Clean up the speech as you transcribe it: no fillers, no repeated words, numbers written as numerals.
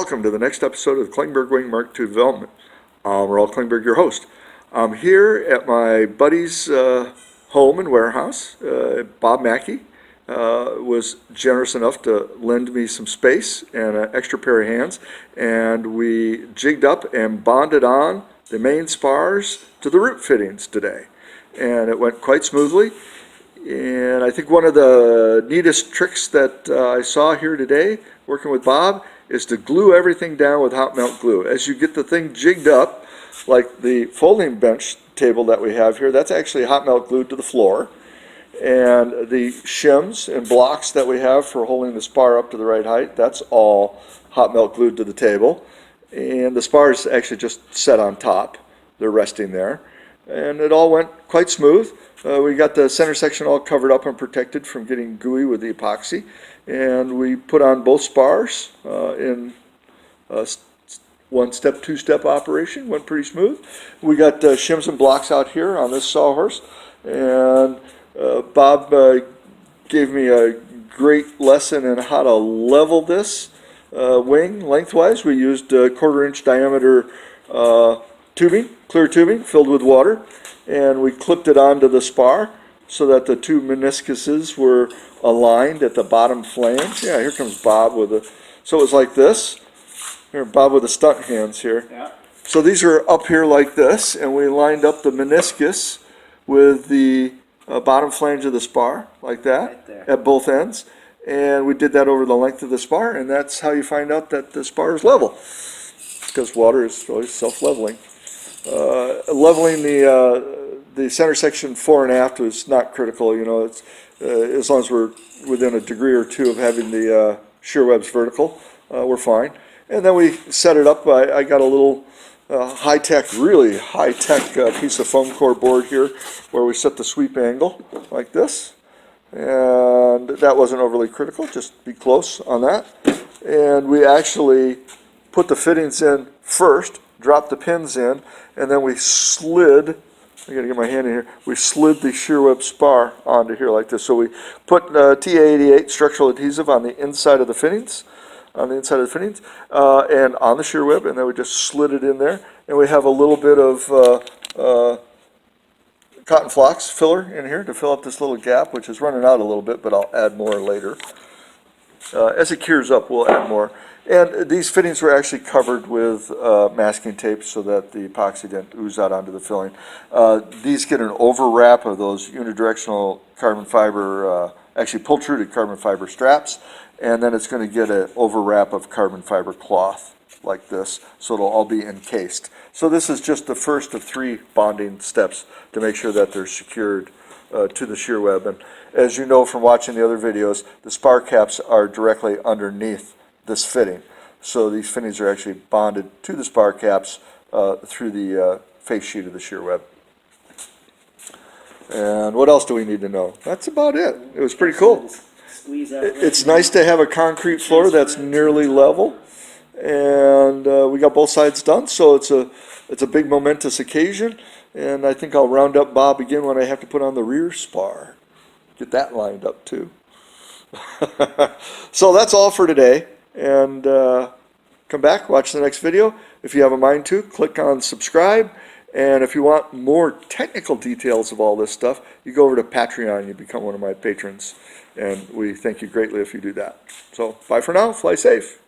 welcome to the next episode of the Klingberg Wing Mark II development. Raul Klingberg, your host. I'm here at my buddy's home and warehouse. Bob MkII was generous enough to lend me some space and an extra pair of hands, and we jigged up and bonded on the main spars to the root fittings today. And it went quite smoothly. And I think one of the neatest tricks that I saw here today, working with Bob, is to glue everything down with hot melt glue. As you get the thing jigged up, like the folding bench table that we have here, that's actually hot melt glued to the floor. And the shims and blocks that we have for holding the spar up to the right height, that's all hot melt glued to the table. And the spars actually just set on top. They're resting there. And it all went quite smooth. We got the center section all covered up and protected from getting gooey with the epoxy. And we put on both spars in one-step, two-step operation. Went pretty smooth. We got shims and blocks out here on this sawhorse. And Bob gave me a great lesson in how to level this wing lengthwise. We used quarter-inch diameter tubing, clear tubing filled with water, and we clipped it onto the spar so that the two meniscuses were aligned at the bottom flange. Yeah, here comes Bob with a, so it was like this. Here, Bob with the stunt hands here. Yeah. So these are up here like this, and we lined up the meniscus with the bottom flange of the spar, like that, right at both ends. And we did that over the length of the spar, and that's how you find out that the spar is level, because water is always self-leveling. Leveling the center section fore and aft was not critical. You know, it's as long as we're within a degree or two of having the shear webs vertical, we're fine. And then we set it up. I got a little high-tech, really high-tech piece of foam core board here where we set the sweep angle like this. And that wasn't overly critical, just be close on that. And we actually put the fittings in first, dropped the pins in, and then we slid, I gotta get my hand in here, we slid the shear web spar onto here like this. So we put TA88 structural adhesive on the inside of the fittings, and on the shear web, and then we just slid it in there. And we have a little bit of cotton flocks filler in here to fill up this little gap, which is running out a little bit, but I'll add more later. As it cures up, we'll add more. And these fittings were actually covered with masking tape so that the epoxy didn't ooze out onto the filling. These get an overwrap of those unidirectional carbon fiber, actually pultruded carbon fiber straps, and then it's going to get an overwrap of carbon fiber cloth like this, so it'll all be encased. So this is just the first of 3 bonding steps to make sure that they're secured to the shear web. And as you know from watching the other videos, the spar caps are directly underneath this fitting. So these fittings are actually bonded to the spar caps through the face sheet of the shear web. And what else do we need to know? That's about it. It was pretty cool. It's nice to have a concrete floor that's nearly level. And we got both sides done, so it's a big momentous occasion. And I think I'll round up Bob again when I have to put on the rear spar. Get that lined up too. So that's all for today. And come back, watch the next video. If you have a mind to, click on subscribe. And if you want more technical details of all this stuff, you go over to Patron. You become one of my patrons. And we thank you greatly if you do that. So bye for now. Fly safe.